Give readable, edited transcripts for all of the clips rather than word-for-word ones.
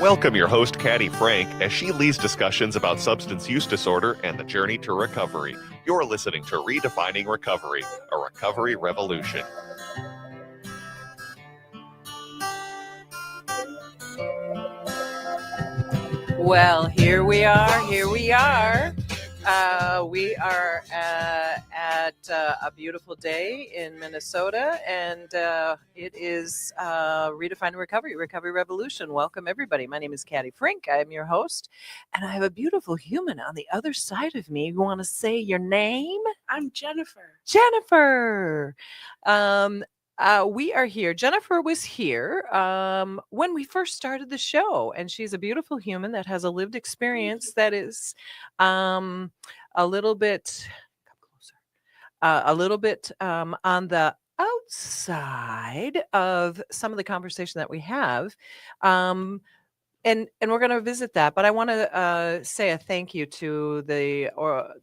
Welcome your host, Caddy Frank, as she leads discussions about substance use disorder and the journey to recovery. You're listening to Redefining Recovery, a recovery revolution. Well, here we are. We are at a beautiful day in Minnesota, and it is Redefining Recovery, Recovery Revolution. Welcome, everybody. My name is Caddy Frank. I am your host, and I have a beautiful human on the other side of me. You want to say your name? I'm Jennifer. Jennifer. We are here. Jennifer was here when we first started the show, and she's a beautiful human that has a lived experience that is a little bit, come closer, on the outside of some of the conversation that we have. And we're going to visit that, but I want to say a thank you to the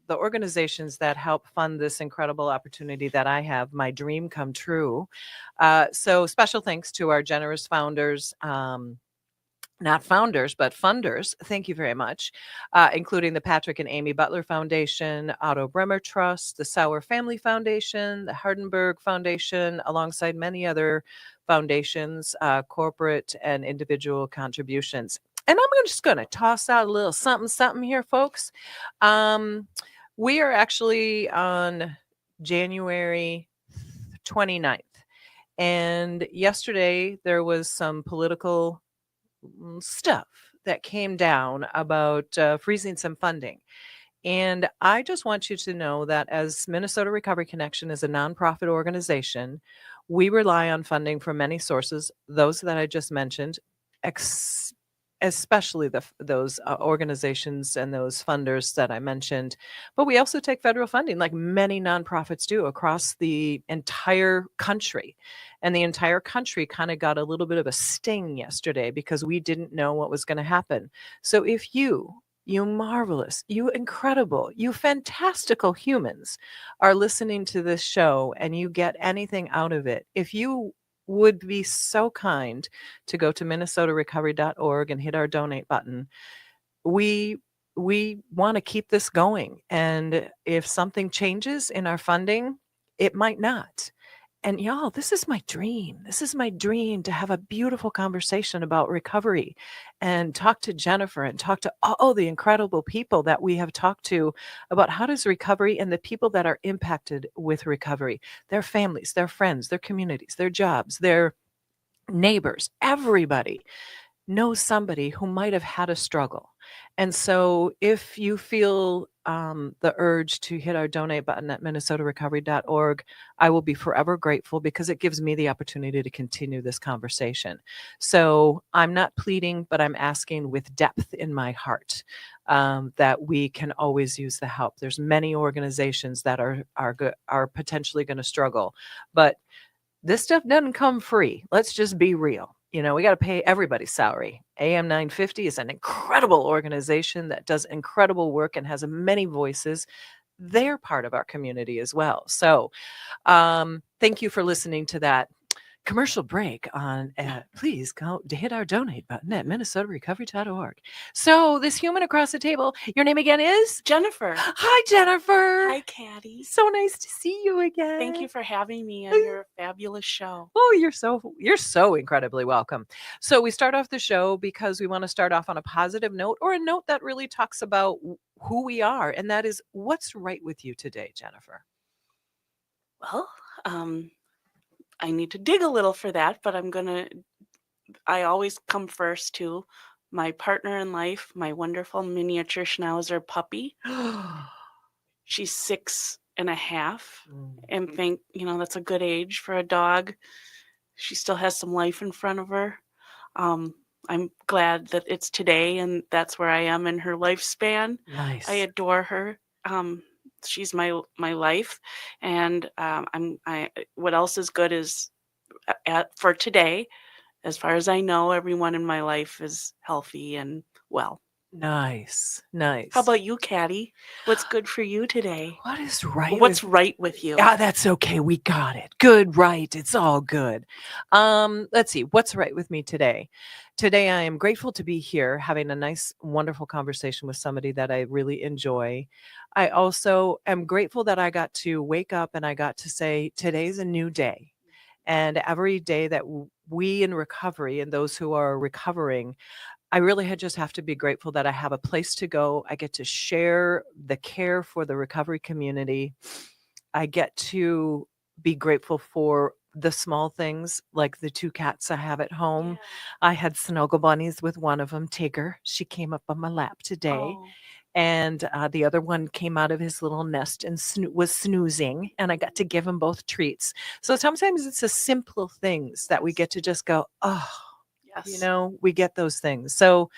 organizations that help fund this incredible opportunity that I have, my dream come true. So special thanks to our generous founders, not founders, but funders. Thank you very much, including the Patrick and Amy Butler Foundation, Otto Bremer Trust, the Sauer Family Foundation, the Hardenberg Foundation, alongside many other foundations, corporate and individual contributions. And I'm just going to toss out a little something here, folks. We are actually on January 29th. And yesterday there was some political stuff that came down about freezing some funding. And I just want you to know that as Minnesota Recovery Connection is a nonprofit organization, we rely on funding from many sources, those that I just mentioned, especially those organizations and those funders that I mentioned. But we also take federal funding, like many nonprofits do, across the entire country. And the entire country kind of got a little bit of a sting yesterday because we didn't know what was going to happen. So if you marvelous, you incredible, you fantastical humans are listening to this show and you get anything out of it, if you would be so kind to go to minnesotarecovery.org and hit our donate button. We want to keep this going. And if something changes in our funding, it might not. And y'all, this is my dream. This is my dream, to have a beautiful conversation about recovery and talk to Jennifer and talk to all the incredible people that we have talked to about how does recovery and the people that are impacted with recovery, their families, their friends, their communities, their jobs, their neighbors, everybody knows somebody who might have had a struggle. And so if you feel the urge to hit our donate button at minnesotarecovery.org, I will be forever grateful, because it gives me the opportunity to continue this conversation. So I'm not pleading, but I'm asking with depth in my heart that we can always use the help. There's many organizations that are potentially going to struggle, but this stuff doesn't come free. Let's just be real. You know, we got to pay everybody's salary. AM 950 is an incredible organization that does incredible work and has many voices. They're part of our community as well. So thank you for listening to that commercial break on please go to hit our donate button at minnesotarecovery.org. So this human across the table, your name again is? Jennifer. Hi, Jennifer. Hi, Caddy. So nice to see you again. Thank you for having me on your fabulous show. Oh, you're so incredibly welcome. So we start off the show because we want to start off on a positive note, or a note that really talks about who we are, and that is, what's right with you today, Jennifer? Well, I need to dig a little for that, but I always come first to my partner in life, my wonderful miniature Schnauzer puppy. She's 6.5, and that's a good age for a dog. She still has some life in front of her. I'm glad that it's today, and that's where I am in her lifespan. Nice. I adore her. She's my life, and what else is good is for today, as far as I know, everyone in my life is healthy and well. Nice. Nice. How about you, Caddy? What's good for you today? what is right? What's right with you? That's okay. We got it. Good, right. It's all good. Let's see. What's right with me today? Today, I am grateful to be here having a nice, wonderful conversation with somebody that I really enjoy. I also am grateful that I got to wake up and I got to say, today's a new day. And every day that we in recovery and those who are recovering, I really just have to be grateful that I have a place to go. I get to share the care for the recovery community. I get to be grateful for the small things like the 2 cats I have at home. I had snuggle bunnies with one of them, Tigger. She came up on my lap today. Oh, And the other one came out of his little nest and was snoozing, and I got to give them both treats. So sometimes it's the simple things that we get to just go, oh, yes. we get those things. So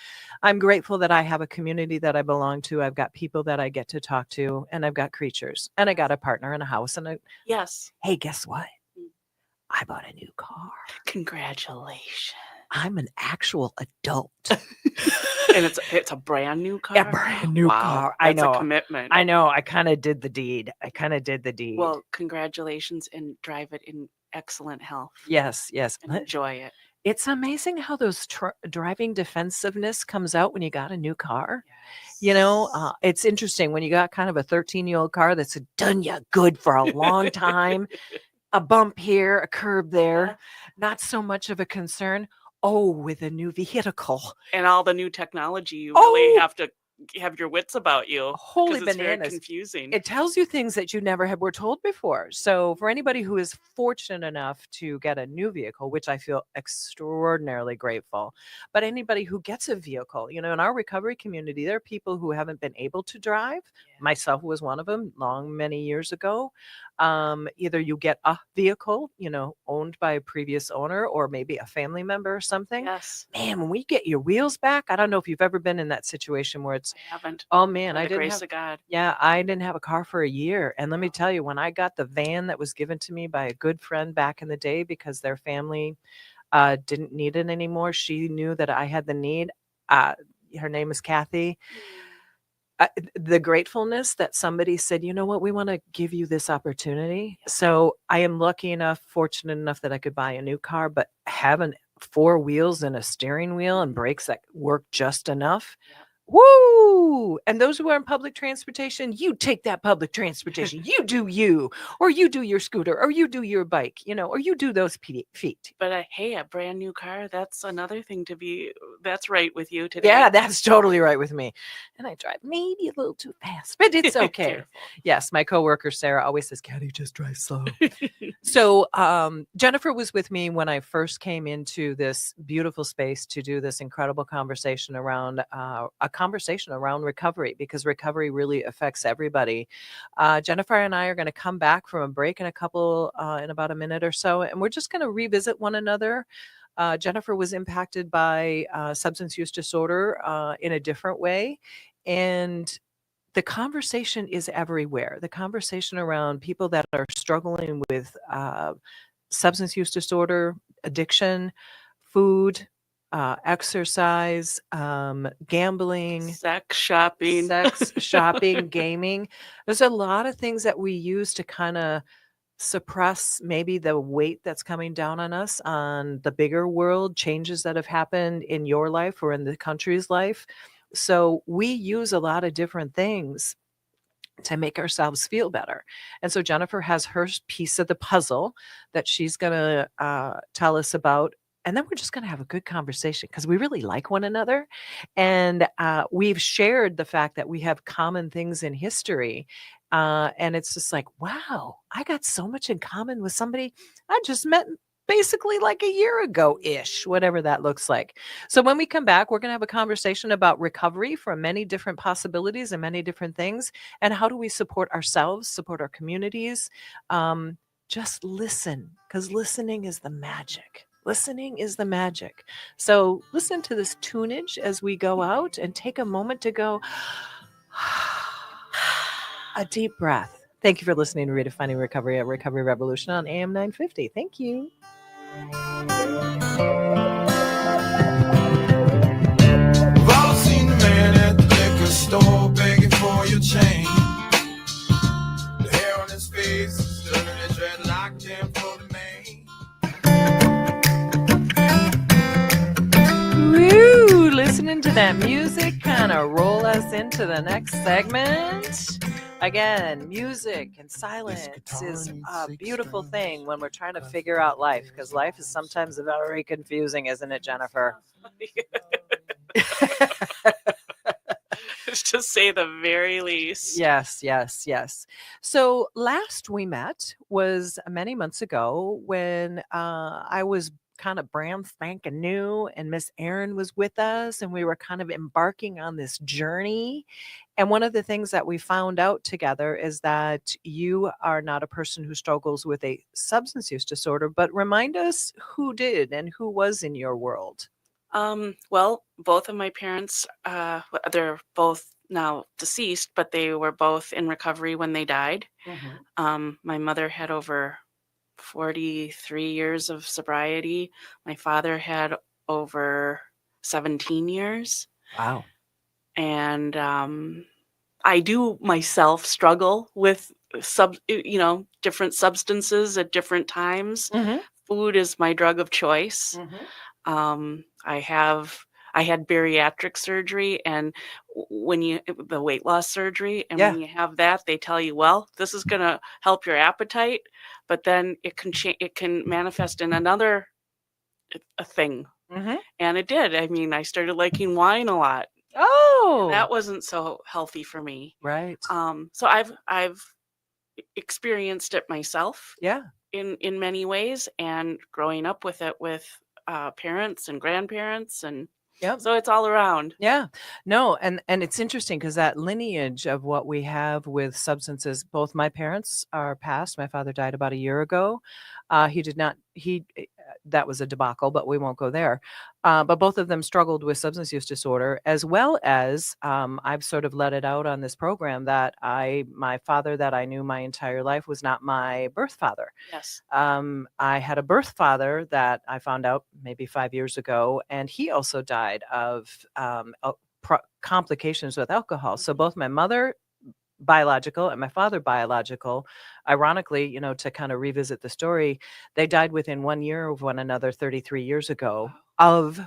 I'm grateful that I have a community that I belong to. I've got people that I get to talk to, and I've got creatures, and I got a partner and a house. And Yes. hey, guess what? Mm. I bought a new car. Congratulations. I'm an actual adult. And it's a brand new car. A brand new Wow, car. That's I know. a commitment. I know. I kind of did the deed. Well, congratulations, and drive it in excellent health. Yes. And enjoy it. It's amazing how those driving defensiveness comes out when you got a new car. Yes. It's interesting when you got kind of a 13-year-old car that's done you good for a long time. A bump here, a curb there, Yeah. not so much of a concern. Oh, with a new vehicle. And all the new technology, you really have to have your wits about you. Holy because it's bananas. very confusing. It tells you things that you never were told before. So for anybody who is fortunate enough to get a new vehicle, which I feel extraordinarily grateful, but anybody who gets a vehicle, in our recovery community, there are people who haven't been able to drive. Myself was one of them many years ago. Either you get a vehicle, owned by a previous owner, or maybe a family member or something. Yes. Man, when we get your wheels back, I don't know if you've ever been in that situation where it's, I haven't. oh man, By I the didn't grace have, of God. yeah, I didn't have a car for a year. And let me tell you, when I got the van that was given to me by a good friend back in the day because their family didn't need it anymore, she knew that I had the need. Her name is Kathy. The gratefulness that somebody said, you know what, we want to give you this opportunity. So I am lucky enough, fortunate enough that I could buy a new car, but having 4 wheels and a steering wheel and brakes that work just enough. Woo! And those who are in public transportation, you take that public transportation. You do you, or you do your scooter, or you do your bike, or you do those feet. But hey, a brand new car, that's another thing that's right with you today. Yeah, that's totally right with me. And I drive maybe a little too fast, but it's okay. Careful. Yes, my coworker Sarah always says, Caddy, just drive slow. So Jennifer was with me when I first came into this beautiful space to do this incredible conversation around recovery, because recovery really affects everybody. Jennifer and I are going to come back from a break in about a minute or so, and we're just going to revisit one another. Jennifer was impacted by substance use disorder in a different way, and the conversation is everywhere. The conversation around people that are struggling with substance use disorder, addiction, food, exercise, gambling, sex shopping, gaming. There's a lot of things that we use to kind of suppress maybe the weight that's coming down on us on the bigger world, changes that have happened in your life or in the country's life. So we use a lot of different things to make ourselves feel better. And so Jennifer has her piece of the puzzle that she's going to tell us about. And then we're just going to have a good conversation because we really like one another. And we've shared the fact that we have common things in history. And it's just like, wow, I got so much in common with somebody I just met basically like a year ago-ish, whatever that looks like. So when we come back, we're going to have a conversation about recovery from many different possibilities and many different things. And how do we support ourselves, support our communities? Just listen, because listening is the magic. Listening is the magic. So listen to this tunage as we go out and take a moment to go, a deep breath. Thank you for listening to Redefining Recovery at Recovery Revolution on AM 950. Thank you. We've all seen the man Jam for me. Woo! Listening to that music kind of roll us into the next segment. Again, music and silence is a beautiful thing when we're trying to figure out life, because life is sometimes very confusing, isn't it, Jennifer? To say the very least. Yes, yes, yes. So last we met was many months ago when I was kind of brand spanking new, and Miss Erin was with us, and we were kind of embarking on this journey. And one of the things that we found out together is that you are not a person who struggles with a substance use disorder, but remind us who did and who was in your world. Well, both of my parents, they're both now deceased, but they were both in recovery when they died. My mother had over 43 years of sobriety. My father had over 17 years. Wow. And I do myself struggle with different substances at different times. Food is my drug of choice. I had bariatric surgery, and the weight loss surgery, and when you have that, they tell you, well, this is going to help your appetite, but then it can manifest in another thing. And it did. I mean, I started liking wine a lot. Oh, That wasn't so healthy for me. right. So I've experienced it myself. Yeah. In many ways, and growing up with it with parents and grandparents, and so it's all around. Yeah. No, and it's interesting because that lineage of what we have with substances, both my parents are passed. My father died about a year ago. He did not, that was a debacle, but we won't go there. But both of them struggled with substance use disorder, as well as I've sort of let it out on this program that my father that I knew my entire life was not my birth father. Yes. I had a birth father that I found out maybe 5 years ago, and he also died of complications with alcohol. So both my mother biological and my father biological, ironically, to kind of revisit the story, they died within 1 year of one another 33 years ago of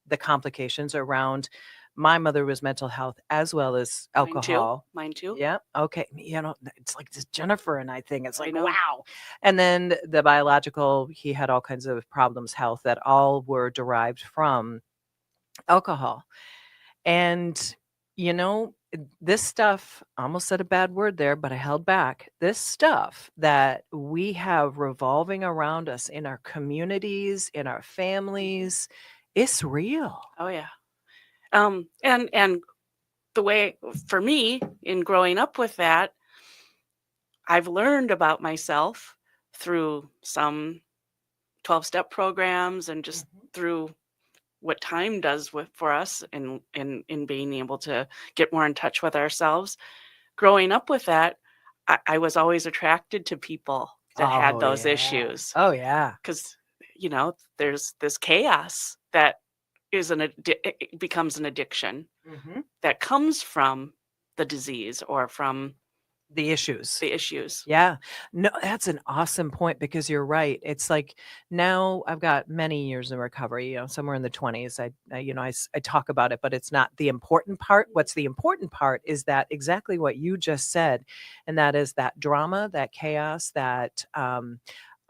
the complications around. My mother was mental health as well as alcohol. Mine too. Yeah. Okay. It's like this Jennifer and I thing. It's I like, know. wow. And then the biological, he had all kinds of problems, health, that all were derived from alcohol. And, this stuff, I almost said a bad word there, but I held back. This stuff that we have revolving around us in our communities, in our families, it's real. Oh yeah. And the way for me in growing up with that, I've learned about myself through some 12-step programs and just through what time does for us in being able to get more in touch with ourselves. Growing up with that, I was always attracted to people that had those issues. Oh, yeah. Because, there's this chaos that it becomes an addiction that comes from the disease or from The issues. Yeah. No, that's an awesome point, because you're right. It's like now I've got many years in recovery, somewhere in the 20s. I talk about it, but it's not the important part. What's the important part is that exactly what you just said. And that is that drama, that chaos, that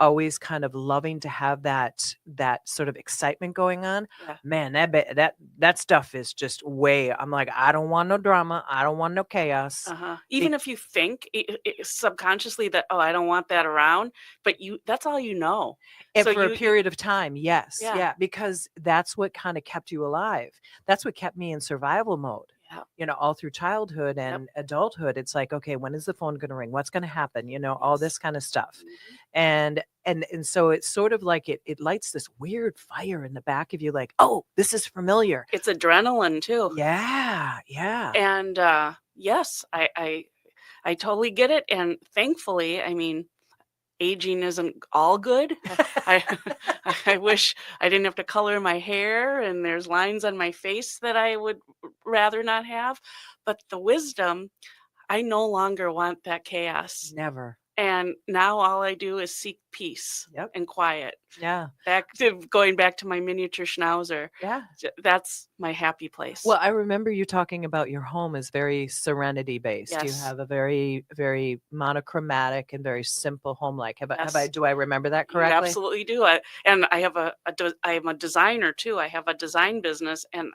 always kind of loving to have that sort of excitement going on. Yeah. Man, that stuff is just I'm like, I don't want no drama. I don't want no chaos. Even if you think subconsciously that, I don't want that around, but that's all you know. And for a period of time, yes. Yeah. Yeah, because that's what kind of kept you alive. That's what kept me in survival mode. All through childhood and adulthood. It's like, okay, when is the phone going to ring? What's going to happen? All this kind of stuff. And so it's sort of like it lights this weird fire in the back of you, like, oh, this is familiar. It's adrenaline too. Yeah. And yes, I totally get it. And thankfully, I mean, aging isn't all good. I wish I didn't have to color my hair, and there's lines on my face that I would rather not have. But the wisdom, I no longer want that chaos. Never. And now all I do is seek peace Yep. and quiet. Yeah. Going back to my miniature schnauzer. Yeah. That's my happy place. Well, I remember you talking about your home is very serenity based. You Yes. have a very, very monochromatic and very simple home. Like, Yes. do I remember that You correctly? absolutely do. I am a designer too. I have a design business, and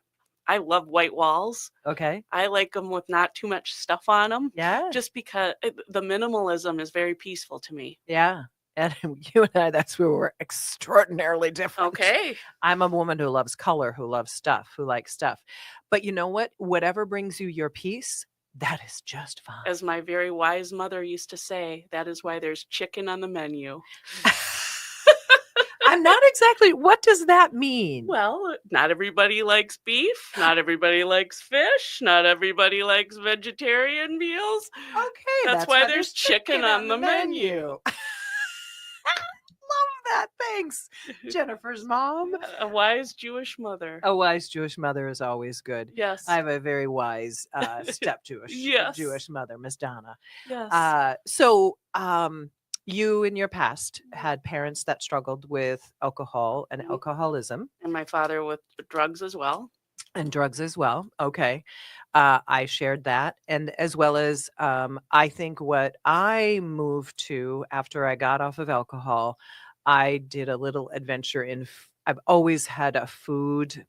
I love white walls. Okay. I like them with not too much stuff on them, Yeah. just because the minimalism is very peaceful to me. Yeah. And you and I, that's where we're extraordinarily different. Okay. I'm a woman who loves color, who loves stuff, who likes stuff. But you know what? Whatever brings you your peace, that is just fine. As my very wise mother used to say, that is why there's chicken on the menu. I'm not exactly, what does that mean? Well, not everybody likes beef. Not everybody likes fish. Not everybody likes vegetarian meals. Okay, That's why there's chicken on the menu. Love that. Thanks. Jennifer's mom. A wise Jewish mother. A wise Jewish mother is always good. Yes. I have a very wise step Jewish Yes. Jewish mother, Miss Donna. Yes. You in your past had parents that struggled with alcohol and Mhm. alcoholism And my father with drugs as well. and drugs as well. Okay. I shared that. And as well as I think what I moved to after I got off of alcohol, I did a little adventure in, I've always had a food.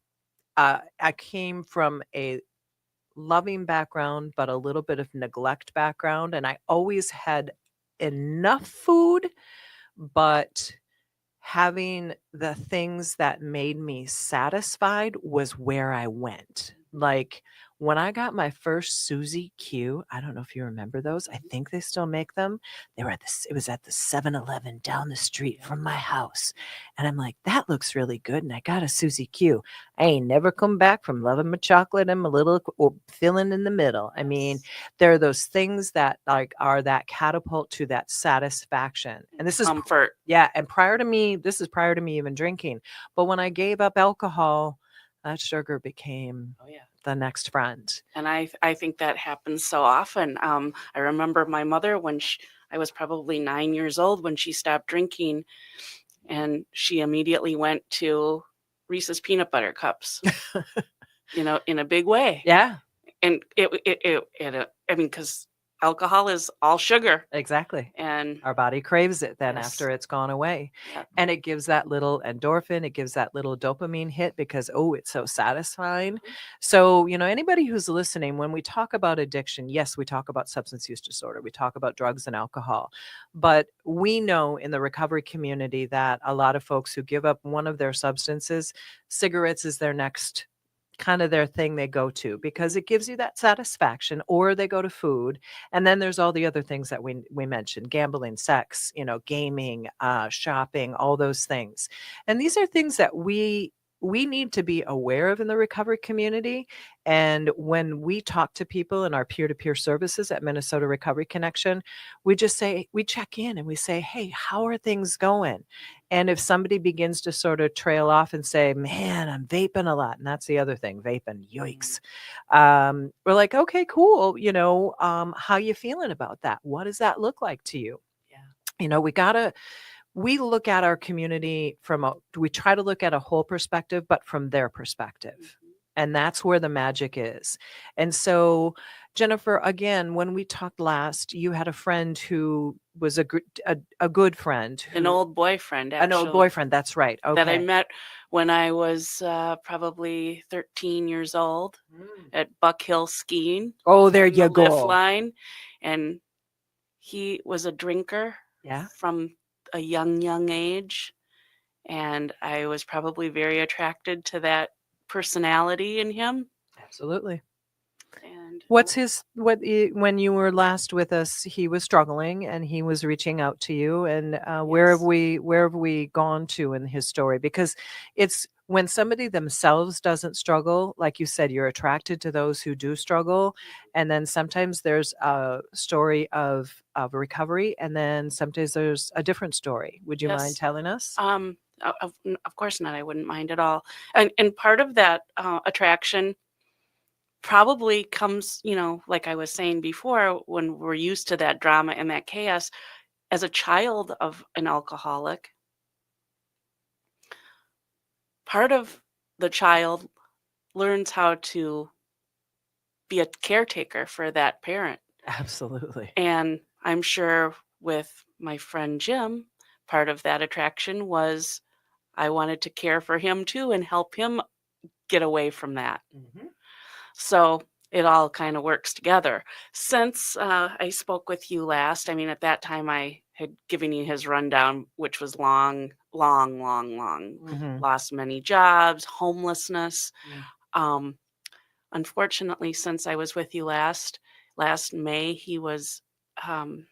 I came from a loving background, but a little bit of neglect background. And I always had enough food, but having the things that made me satisfied was where I went. Like when I got my first Suzy Q, I don't know if you remember those. I think they still make them. They were it was at the 7-Eleven down the street from my house. And I'm like, that looks really good. And I got a Suzy Q. I ain't never come back from loving my chocolate and my little or filling in the middle. I mean, there are those things that like are that catapult to that satisfaction. And this is comfort. yeah. And this is prior to me even drinking. But when I gave up alcohol, that sugar became Oh yeah. the next friend. And I think that happens so often. I remember my mother when I was probably 9 years old when she stopped drinking, and she immediately went to Reese's peanut butter cups, in a big way. Yeah, And I mean, because alcohol is all sugar, exactly. and Our body craves it then Yes. after it's gone away. Yeah. And it gives that little endorphin, it gives that little dopamine hit because, oh, it's so satisfying. So, anybody who's listening, when we talk about addiction, yes, we talk about substance use disorder, we talk about drugs and alcohol. But we know in the recovery community that a lot of folks who give up one of their substances, cigarettes is their next kind of their thing they go to because it gives you that satisfaction, or they go to food. And then there's all the other things that we mentioned: gambling, sex, gaming, shopping, all those things. And these are things that we need to be aware of in the recovery community. And when we talk to people in our peer-to-peer services at Minnesota Recovery Connection, we check in and we say, hey, how are things going? And if somebody begins to sort of trail off and say, man, I'm vaping a lot, and that's the other thing, vaping, yikes. We're like, okay, cool. How you feeling about that? What does that look like to you? Yeah. We look at our community we try to look at a whole perspective, but from their perspective. And that's where the magic is. And so, Jennifer, again, when we talked last, you had a friend who was a good friend. An old boyfriend, An old actually, boyfriend, that's right. Okay. that I met when I was probably 13 years old at Buck Hill skiing. Oh, there on you the lift go. line, and he was a drinker Yeah. from a young age, and I was probably very attracted to that personality in him. Absolutely. And when you were last with us, he was struggling and he was reaching out to you. And where have we gone to in his story? Because it's when somebody themselves doesn't struggle, like you said, you're attracted to those who do struggle. And then sometimes there's a story of recovery, and then sometimes there's a different story. Would you mind Yes. telling us? Of course not. I wouldn't mind at all. And part of that attraction probably comes, like I was saying before, when we're used to that drama and that chaos, as a child of an alcoholic, part of the child learns how to be a caretaker for that parent. Absolutely. And I'm sure with my friend Jim, part of that attraction was I wanted to care for him too and help him get away from that. Mhm. So it all kind of works together. Since I spoke with you last, I mean, at that time I had given you his rundown, which was long, long, long, long. Mhm. Lost many jobs, homelessness. Mm. Um, Unfortunately, since I was with you last May, he was um,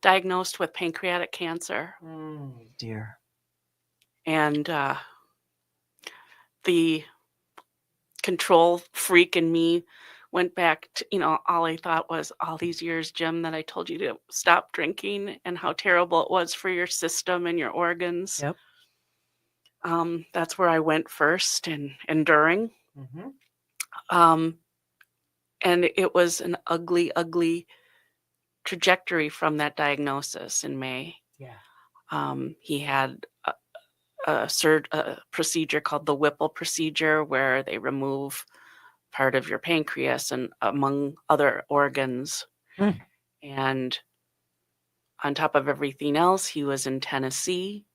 diagnosed with pancreatic cancer, Dear. and the control freak in me went back to, all I thought was all these years, Jim, that I told you to stop drinking and how terrible it was for your system and your organs. Yep. That's where I went first and during. Mhm. Um, and it was an ugly, ugly trajectory from that diagnosis in May. Yeah. He had a procedure called the Whipple procedure, where they remove part of your pancreas and among other organs. Mm. And on top of everything else, he was in Tennessee,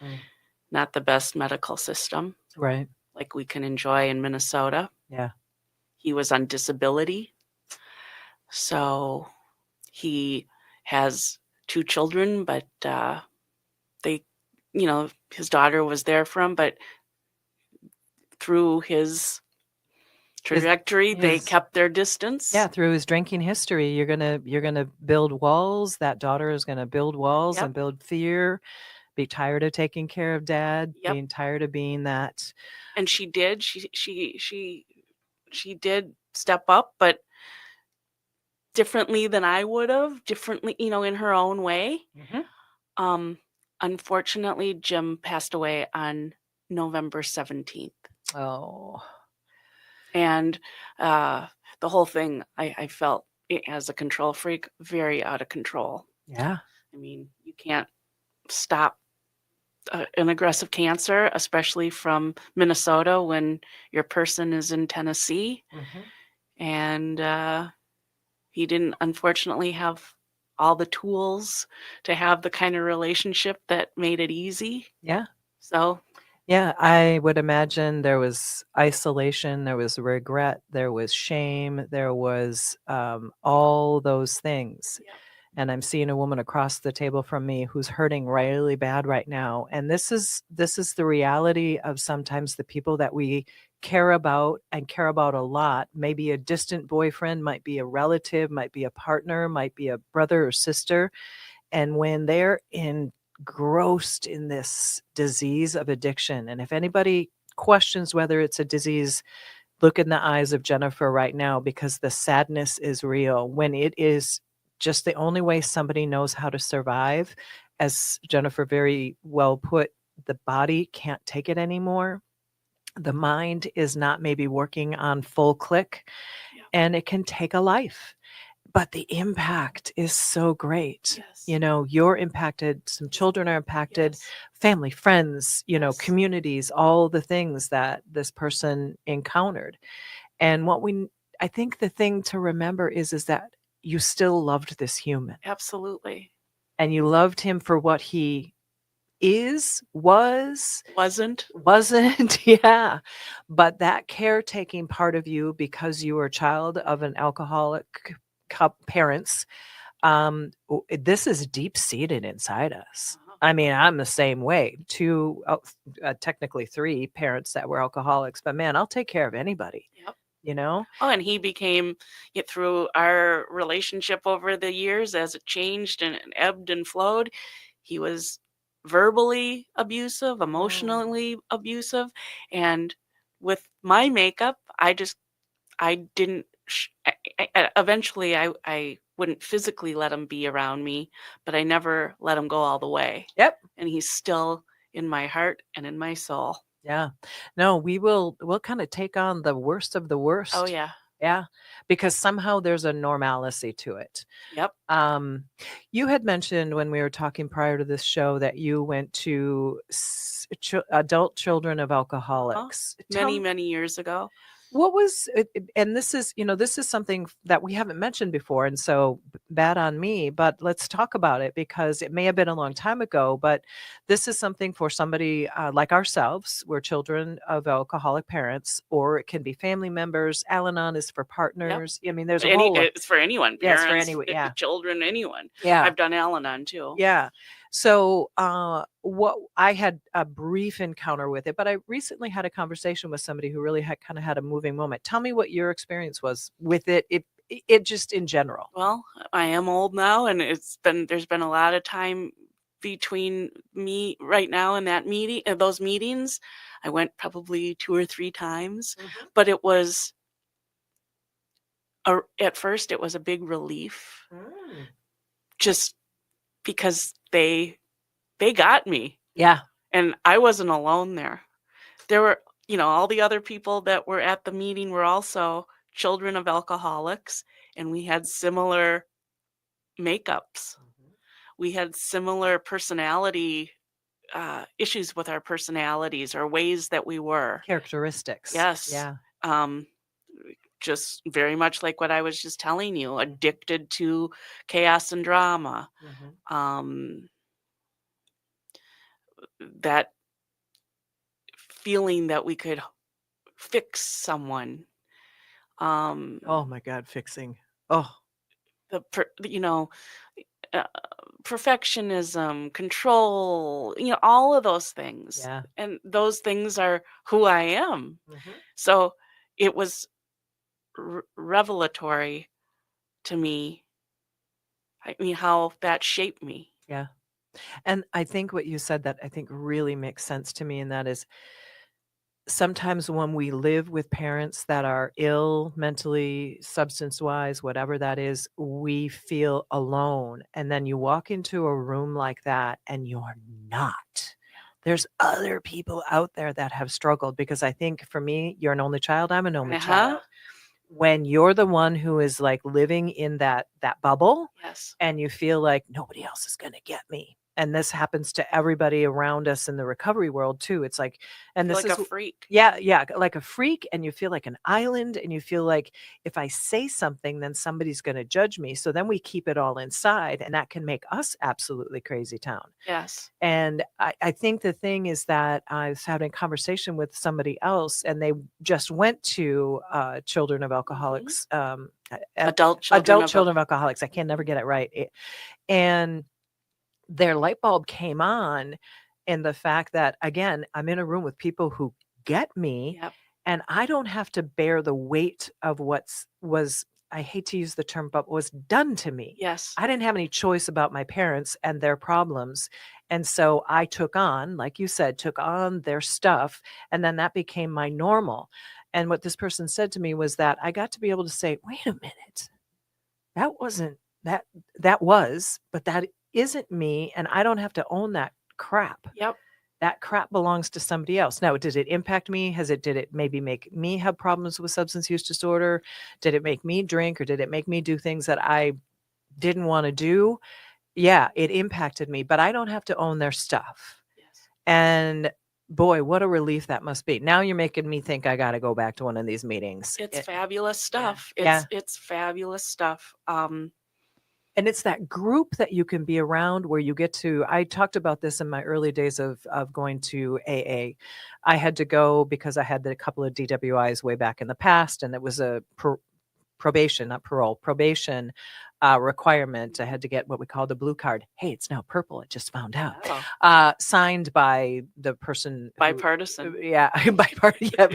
Mm. not the best medical system Right. like we can enjoy in Minnesota. Yeah. He was on disability. So he has 2 children, but they, his daughter was there for him, but through his trajectory, they his kept their distance. Yeah, through his drinking history, you're gonna build walls. That daughter is gonna build walls Yep. and build fear, be tired of taking care of dad, Yep. being tired of being that. And she did. She did step up, but differently than I would have, differently, in her own way. Mhm. Um, Unfortunately, Jim passed away on November 17th. Oh. And the whole thing, I felt it as a control freak, very out of control. Yeah. I mean, you can't stop an aggressive cancer, especially from Minnesota when your person is in Tennessee. Mhm. And he didn't, unfortunately, have all the tools to have the kind of relationship that made it easy. Yeah. So, Yeah, I would imagine there was isolation, there was regret, there was shame, there was all those things. Yep. And I'm seeing a woman across the table from me who's hurting really bad right now. And this is the reality of sometimes the people that we care about and care about a lot. Maybe a distant boyfriend, might be a relative, might be a partner, might be a brother or sister. And when they're engrossed in this disease of addiction, and if anybody questions whether it's a disease, look in the eyes of Jennifer right now, because the sadness is real. When it is just the only way somebody knows how to survive, as Jennifer very well put, the body can't take it anymore. The mind is not maybe working on full click, Yeah. and it can take a life. But the impact is so great. Yes. You're impacted, some children are impacted, Yes. family, friends, Yes. communities, all the things that this person encountered. And I think the thing to remember is that you still loved this human, Absolutely. and you loved him for what he wasn't, yeah. But that caretaking part of you, because you were a child of an alcoholic parents, this is deep seated inside us. Uh-huh. I mean, I'm the same way. Technically 3 parents that were alcoholics, but man, I'll take care of anybody. Yep. Oh, and he became it through our relationship over the years as it changed and ebbed and flowed. He was verbally abusive, emotionally abusive, and with my makeup, I didn't. Eventually, I wouldn't physically let him be around me, but I never let him go all the way. Yep. And he's still in my heart and in my soul. Yeah. No, we'll kind of take on the worst of the worst. Oh yeah. Yeah, because somehow there's a normalcy to it. Yep. You had mentioned when we were talking prior to this show that you went to adult children of alcoholics. Many, many years ago. What was it, and this is, this is something that we haven't mentioned before, and so bad on me, but let's talk about it because it may have been a long time ago, but this is something for somebody like ourselves. We're children of alcoholic parents, or it can be family members. Al-Anon is for partners. I mean, there's a whole It's for anyone. Yes, for Parents, anyone, yeah. children, anyone. Yeah. I've done Al-Anon too. Yeah. So what I had a brief encounter with it, but I recently had a conversation with somebody who really had kind of had a moving moment. Tell me what your experience was with it. It just in general. Well, I am old now, and there's been a lot of time between me right now and that meeting, those meetings. I went probably 2 or 3 times, but it was at first it was a big relief, just because they got me. Yeah. And I wasn't alone there. There were, all the other people that were at the meeting were also children of alcoholics, and we had similar makeups. We had similar personality issues with our personalities or ways that we were. Characteristics. Yes. Yeah. Just very much like what I was just telling you, addicted to chaos and drama. That feeling that we could fix someone. Oh my God, fixing. Oh, perfectionism, control, all of those things. Yeah. And those things are who I am. So it was revelatory to me. I mean, how that shaped me. Yeah. And I think what you said that I think really makes sense to me, and that is sometimes when we live with parents that are ill mentally, substance-wise, whatever that is, we feel alone. And then you walk into a room like that and you're not. There's other people out there that have struggled, because I think for me, you're an only child, I'm an only child. When you're the one who is like living in that bubble, Yes. and you feel like nobody else is going to get me. And this happens to everybody around us in the recovery world too. It's like, and this like is a freak. Yeah, like a freak, and you feel like an island, and you feel like if I say something, then somebody's going to judge me. So then we keep it all inside, and that can make us absolutely crazy town. Yes. And I think the thing is that I was having a conversation with somebody else, and they just went to children of alcoholics, Adult children of alcoholics. I can never get it right. And their light bulb came on in the fact that, again, I'm in a room with people who get me, and I don't have to bear the weight of I hate to use the term, but was done to me. Yes. I didn't have any choice about my parents and their problems. And so I took on, like you said, their stuff. And then that became my normal. And what this person said to me was that I got to be able to say, wait a minute, that wasn't that was, but that isn't me. And I don't have to own that crap. Yep. That crap belongs to somebody else. Now, did it impact me? Did it maybe make me have problems with substance use disorder? Did it make me drink, or did it make me do things that I didn't want to do? Yeah, it impacted me, but I don't have to own their stuff. Yes. And boy, what a relief that must be. Now you're making me think I got to go back to one of these meetings. It's fabulous stuff. Yeah. It's fabulous stuff. And it's that group that you can be around where you get to, I talked about this in my early days of going to AA. I had to go because I had a couple of DWIs way back in the past, and it was a probation, not parole, probation requirement. I had to get what we call the blue card. Hey, it's now purple. I just found out. Signed by the person. Bipartisan. Bipartisan. Yeah.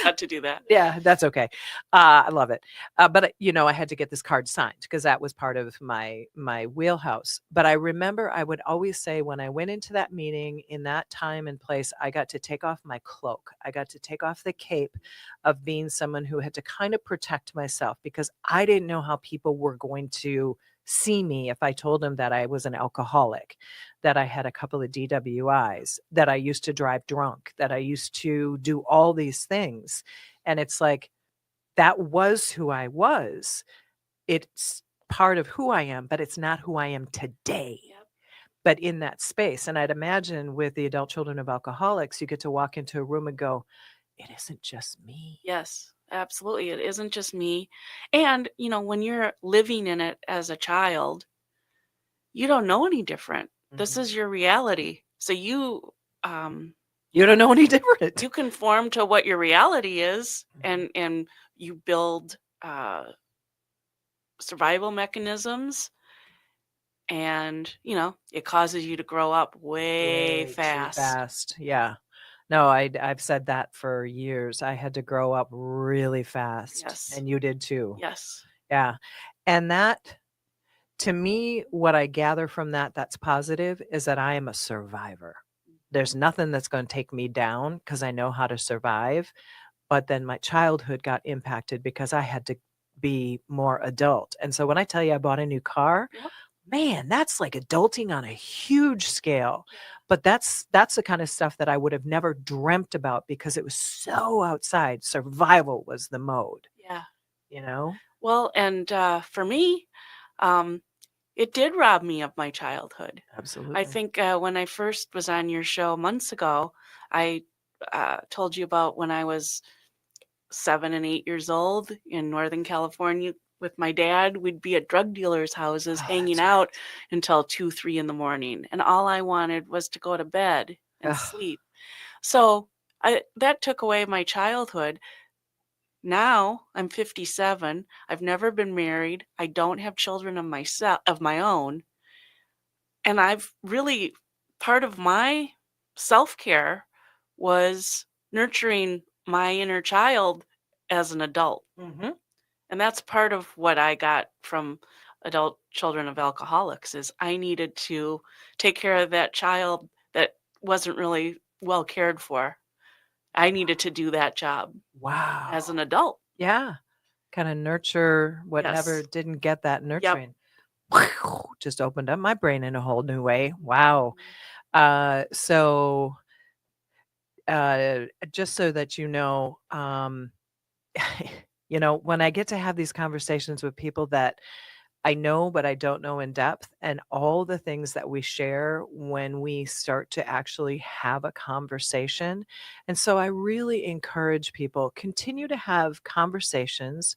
Had to do that. Yeah, that's okay. I love it. But I had to get this card signed because that was part of my wheelhouse. But I remember I would always say when I went into that meeting in that time and place, I got to take off my cloak. I got to take off the cape of being someone who had to kind of protect myself, because I didn't know how people were going to see me if I told them that I was an alcoholic, that I had a couple of DWIs, that I used to drive drunk, that I used to do all these things. And it's like, that was who I was. It's part of who I am, but it's not who I am today. Yep. But in that space, and I'd imagine with the adult children of alcoholics, you get to walk into a room and go, it isn't just me. Yes, absolutely. It isn't just me. And, when you're living in it as a child, you don't know any different. This Mhm. is your reality. So um You don't know any different. you conform to what your reality is, Mhm. and you build survival mechanisms, and it causes you to grow up way Way too fast. fast. Yeah. No, I've said that for years. I had to grow up really fast, Yes. and you did too. Yes. Yeah. And that, to me, what I gather from that that's positive is that I am a survivor. There's nothing that's going to take me down because I know how to survive. But then my childhood got impacted because I had to be more adult. And so when I tell you I bought a new car, Yep. man, that's like adulting on a huge scale. Yeah. But that's the kind of stuff that I would have never dreamt about because it was so outside. Survival was the mode, Yeah. you know? Well, and for me, um, it did rob me of my childhood. I Absolutely. think when I first was on your show months ago, I told you about when I was 7 and 8 years old in Northern California with my dad. We'd be at drug dealers' houses Oh, hanging that's out right. until 2, 3 in the morning. And all I wanted was to go to bed and Ugh. sleep. So that took away my childhood. Now I'm 57. I've never been married. I don't have children of my own. And I've really, part of my self-care was nurturing my inner child as an adult. Mhm. And that's part of what I got from adult children of alcoholics is I needed to take care of that child that wasn't really well cared for. I needed to do that job as Wow. an adult. Yeah. Kind of nurture what never Yes. didn't get that Yep. nurturing. Just opened up my brain in a whole new way. Wow. Mhm. So just so that when I get to have these conversations with people that I know, but I don't know in depth, and all the things that we share when we start to actually have a conversation. And so I really encourage people continue to have conversations.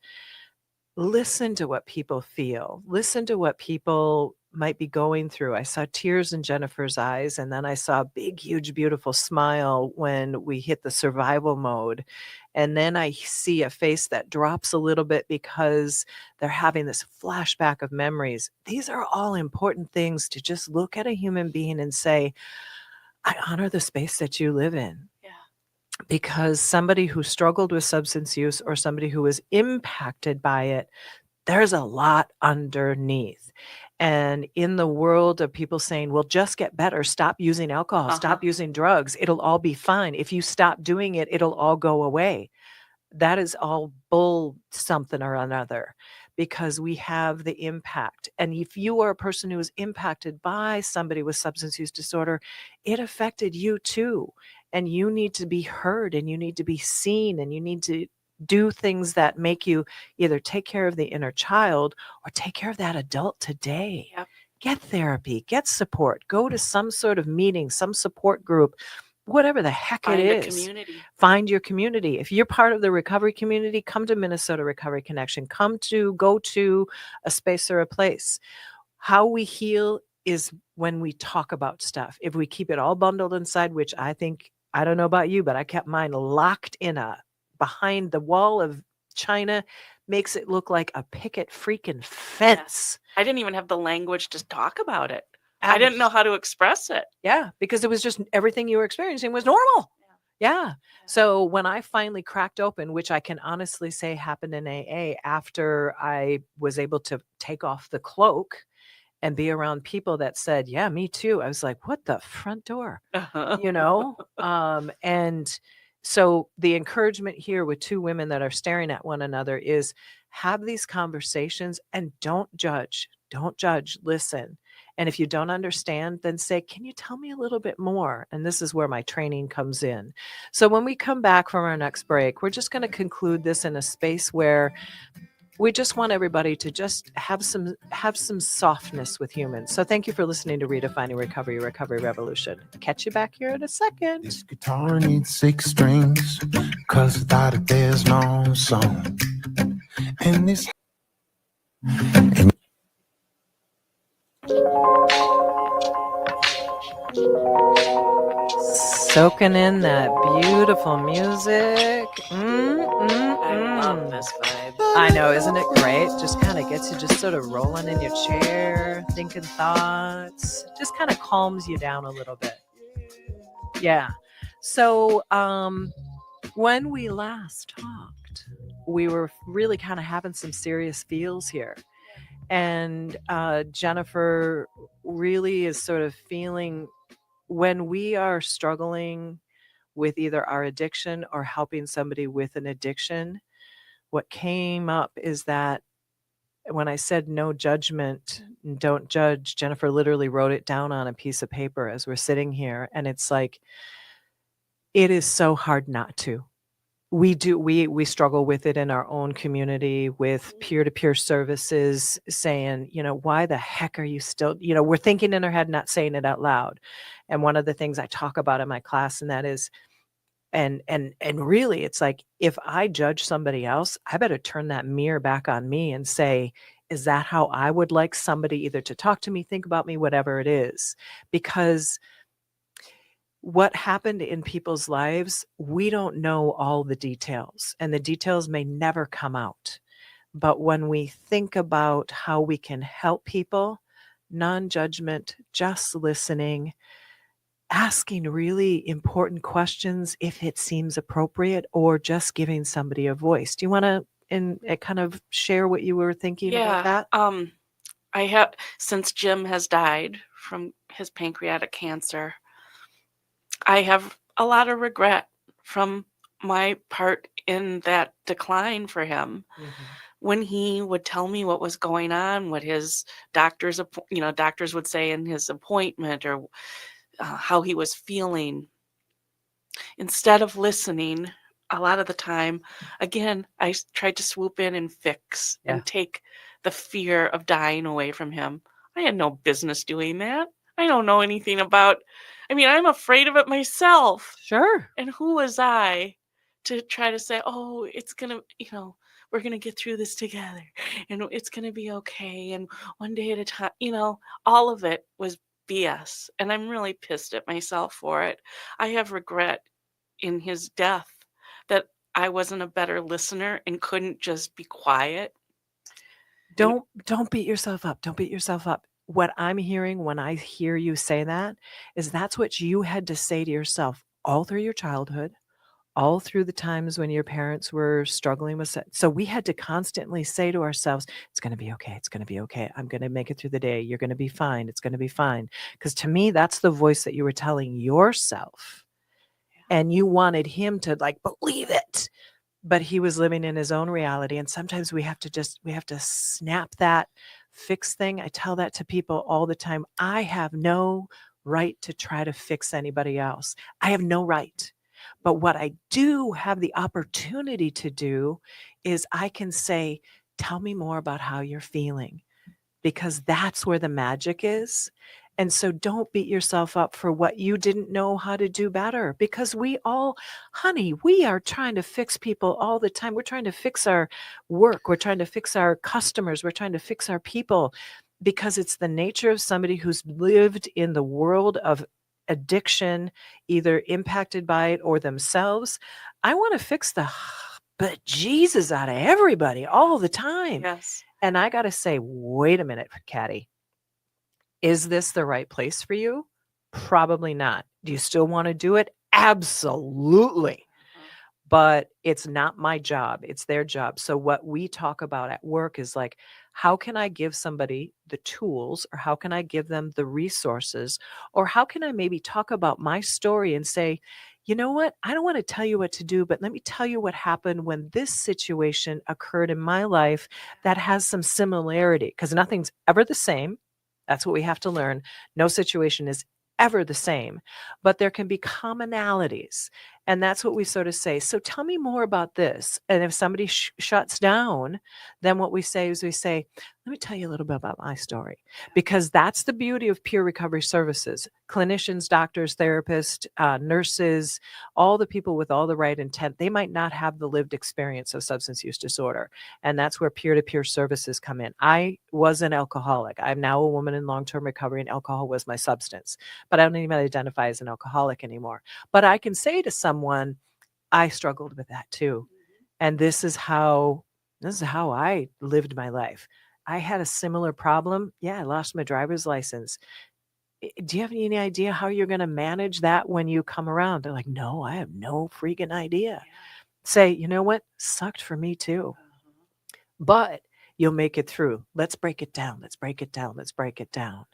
Listen to what people feel. Listen to what people might be going through. I saw tears in Jennifer's eyes, and then I saw a big, huge, beautiful smile when we hit the survival mode. And then I see a face that drops a little bit because they're having this flashback of memories. These are all important things to just look at a human being and say, I honor the space that you live in, Yeah. because somebody who struggled with substance use or somebody who was impacted by it, there's a lot underneath. And in the world of people saying, well, just get better, stop using alcohol, Uh-huh. stop using drugs, it'll all be fine. If you stop doing it, it'll all go away. That is all bull something or another, because we have the impact. And if you are a person who was impacted by somebody with substance use disorder, it affected you too. And you need to be heard, and you need to be seen, and you need to do things that make you either take care of the inner child or take care of that adult today. Yep. Get therapy, get support, go to some sort of meeting, some support group, whatever the heck it Find a is. community. Find your community. If you're part of the recovery community, come to Minnesota Recovery Connection. Go to a space or a place. How we heal is when we talk about stuff. If we keep it all bundled inside, which I think, I don't know about you, but I kept mine locked in behind the wall of China, makes it look like a picket freaking fence. I didn't even have the language to talk about it. I didn't know how to express it. Yeah, because it was just everything you were experiencing was normal. Yeah. So when I finally cracked open, which I can honestly say happened in AA after I was able to take off the cloak and be around people that said, yeah, me too. I was like, what the front door? Uh-huh. And so the encouragement here with two women that are staring at one another is have these conversations and don't judge, listen. And if you don't understand, then say, can you tell me a little bit more? And this is where my training comes in. So when we come back from our next break, we're just going to conclude this in a space where we just want everybody to just have some softness with humans. So thank you for listening to Redefining Recovery, Recovery Revolution. Catch you back here in a second. This guitar needs 6 strings, 'cause without it there's no song. And this Soaking in that beautiful music. I love this vibe. I know, isn't it great? Just kind of gets you just sort of rolling in your chair, thinking thoughts. Just kind of calms you down a little bit. Yeah. So when we last talked, we were really kind of having some serious feels here. And Jennifer really is sort of feeling when we are struggling with either our addiction or helping somebody with an addiction, what came up is that when I said no judgment, don't judge, Jennifer literally wrote it down on a piece of paper as we're sitting here. And it's like, it is so hard not to. We struggle with it in our own community with peer-to-peer services saying, why the heck are you still, we're thinking in our head, not saying it out loud. And one of the things I talk about in my class, and that is, and really it's like, if I judge somebody else, I better turn that mirror back on me and say, is that how I would like somebody either to talk to me, think about me, whatever it is? Because what happened in people's lives, we don't know all the details, and the details may never come out. But when we think about how we can help people, non-judgment, just listening, asking really important questions if it seems appropriate, or just giving somebody a voice. Do you want to kind of share what you were thinking about that? I have, since Jim has died from his pancreatic cancer, I have a lot of regret from my part in that decline for him. When he would tell me what was going on, what his doctors would say in his appointment, or how he was feeling, instead of listening, a lot of the time, again, I tried to swoop in and fix and take the fear of dying away from him. I had no business doing that. I don't know anything about, I'm afraid of it myself. Sure. And who was I to try to say, oh, it's going to, we're going to get through this together and it's going to be okay. And one day at a time, all of it was BS. And I'm really pissed at myself for it. I have regret in his death that I wasn't a better listener and couldn't just be quiet. Don't beat yourself up. Don't beat yourself up. What I'm hearing when I hear you say that is that's what you had to say to yourself all through your childhood, all through the times when your parents were struggling with it. So we had to constantly say to ourselves, it's going to be okay. It's going to be okay. I'm going to make it through the day. You're going to be fine. It's going to be fine. Because to me, that's the voice that you were telling yourself. And you wanted him to believe it. But he was living in his own reality. And sometimes we have to snap that fix thing. I tell that to people all the time. I have no right to try to fix anybody else. I have no right. But what I do have the opportunity to do is I can say, tell me more about how you're feeling, because that's where the magic is. And so don't beat yourself up for what you didn't know how to do better, because we are trying to fix people all the time. We're trying to fix our work. We're trying to fix our customers. We're trying to fix our people, because it's the nature of somebody who's lived in the world of addiction, either impacted by it or themselves. I want to fix the bejesus out of everybody all the time. Yes. And I got to say, wait a minute, Caddy. Is this the right place for you? Probably not. Do you still want to do it? Absolutely. But it's not my job. It's their job. So what we talk about at work is how can I give somebody the tools, or how can I give them the resources, or how can I maybe talk about my story and say, you know what? I don't want to tell you what to do, but let me tell you what happened when this situation occurred in my life that has some similarity, because nothing's ever the same. That's what we have to learn. No situation is ever the same, but there can be commonalities. And that's what we sort of say. So tell me more about this. And if somebody shuts down, then what we say is we say, let me tell you a little bit about my story, because that's the beauty of peer recovery services. Clinicians, doctors, therapists, nurses, all the people with all the right intent, they might not have the lived experience of substance use disorder. And that's where peer-to-peer services come in. I was an alcoholic. I'm now a woman in long-term recovery, and alcohol was my substance. But I don't even identify as an alcoholic anymore. But I can say to someone, I struggled with that too. And this is how I lived my life. I had a similar problem. Yeah, I lost my driver's license. Do you have any idea how you're going to manage that when you come around? They're like, no, I have no freaking idea. Say, you know what? Sucked for me too. But you'll make it through. Let's break it down. Let's break it down. Let's break it down.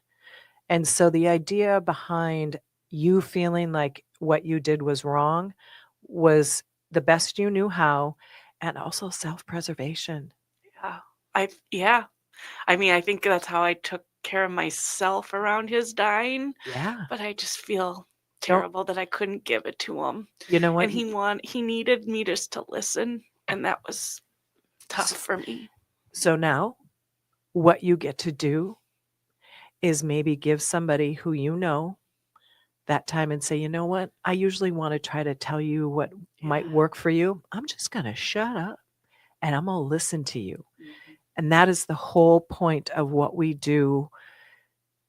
And so the idea behind you feeling like what you did was wrong was the best you knew how, and also self-preservation. Yeah. I mean, I think that's how I took care of myself around his dying. Yeah. But I just feel terrible that I couldn't give it to him. You know what? And he needed me just to listen, and that was tough for me. So now what you get to do is maybe give somebody who you know that time and say, you know what? I usually want to try to tell you what might work for you. I'm just going to shut up and I'm going to listen to you. And that is the whole point of what we do.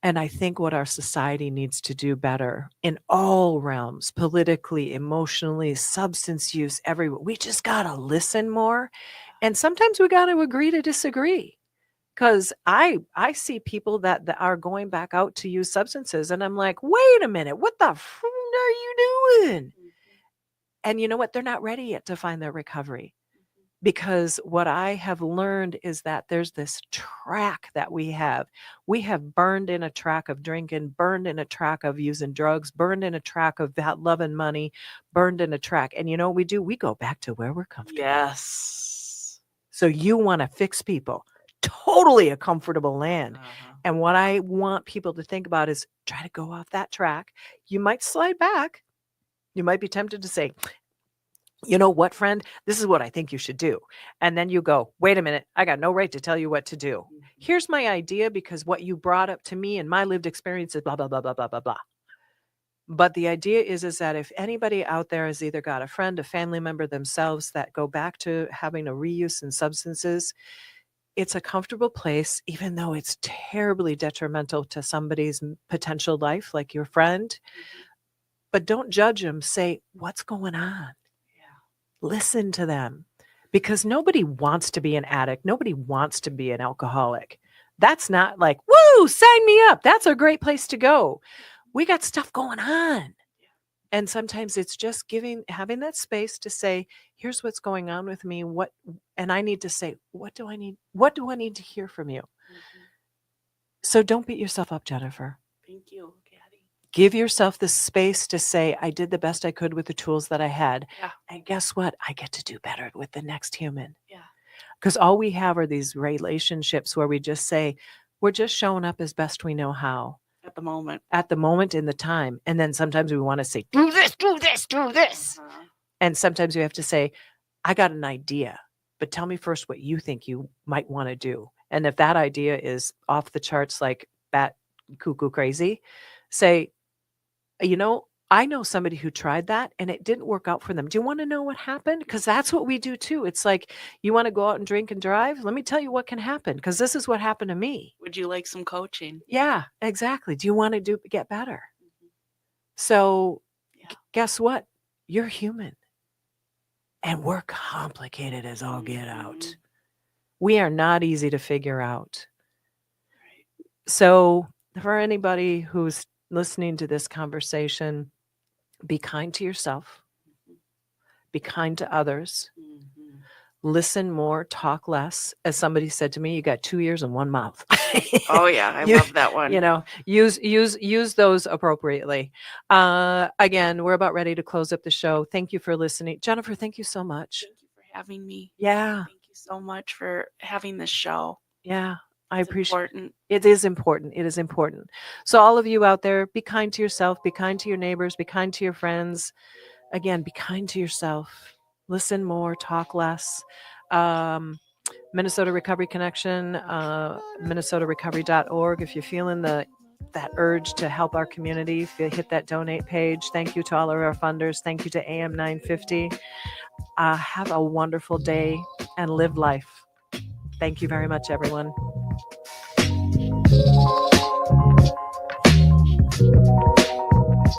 And I think what our society needs to do better in all realms, politically, emotionally, substance use, everywhere. We just got to listen more. And sometimes we got to agree to disagree. Because I see people that are going back out to use substances. And I'm like, wait a minute, what the f*** are you doing? And you know what? They're not ready yet to find their recovery. Because what I have learned is that there's this track that we have. We have burned in a track of drinking, burned in a track of using drugs, burned in a track of loving money, burned in a track. And you know what we do? We go back to where we're comfortable. Yes. So you want to fix people. Totally a comfortable land. And what I want people to think about is try to go off that track. You might slide back. You might be tempted to say, you know what, friend, this is what I think you should do. And then you go, wait a minute, I got no right to tell you what to do. Here's my idea because what you brought up to me and my lived experience is blah, blah, blah, blah, blah, blah, blah. But the idea is that if anybody out there has either got a friend, a family member themselves that go back to having a reuse in substances, it's a comfortable place, even though it's terribly detrimental to somebody's potential life, like your friend. But don't judge them. Say, what's going on? Listen to them, because nobody wants to be an addict. Nobody wants to be an alcoholic. That's not like, woo, sign me up. That's a great place to go. We got stuff going on. And sometimes it's just having that space to say, here's what's going on with me. And I need to say, what do I need? What do I need to hear from you? So don't beat yourself up, Jennifer. Thank you, Caddy. Give yourself the space to say, I did the best I could with the tools that I had. Yeah. And guess what? I get to do better with the next human. Yeah. Because all we have are these relationships where we just say, we're just showing up as best we know how. At the moment. At the moment in the time. And then sometimes we want to say, do this, do this, do this. And sometimes we have to say, I got an idea, but tell me first what you think you might want to do. And if that idea is off the charts, like bat cuckoo crazy, say, you know, I know somebody who tried that and it didn't work out for them. Do you want to know what happened? Because that's what we do too. It's like, you want to go out and drink and drive? Let me tell you what can happen, because this is what happened to me. Would you like some coaching? Yeah, exactly. Do you want to get better? So guess what? You're human. And we're complicated as all get out. We are not easy to figure out. So for anybody who's listening to this conversation, be kind to yourself. Be kind to others. Listen more, talk less. As somebody said to me, you got 2 ears and 1 mouth. Oh yeah, I love that one. You know, use those appropriately. Again, we're about ready to close up the show. Thank you for listening. Jennifer, thank you so much. Thank you for having me. Yeah. Thank you so much for having this show. Yeah. I It's appreciate important. it. Is important. It is important. So all of you out there, be kind to yourself, be kind to your neighbors, be kind to your friends. Again, be kind to yourself. Listen more, talk less. Minnesota Recovery Connection, minnesotarecovery.org. If you're feeling that urge to help our community, if you hit that donate page. Thank you to all of our funders. Thank you to AM 950. Have a wonderful day and live life. Thank you very much, everyone.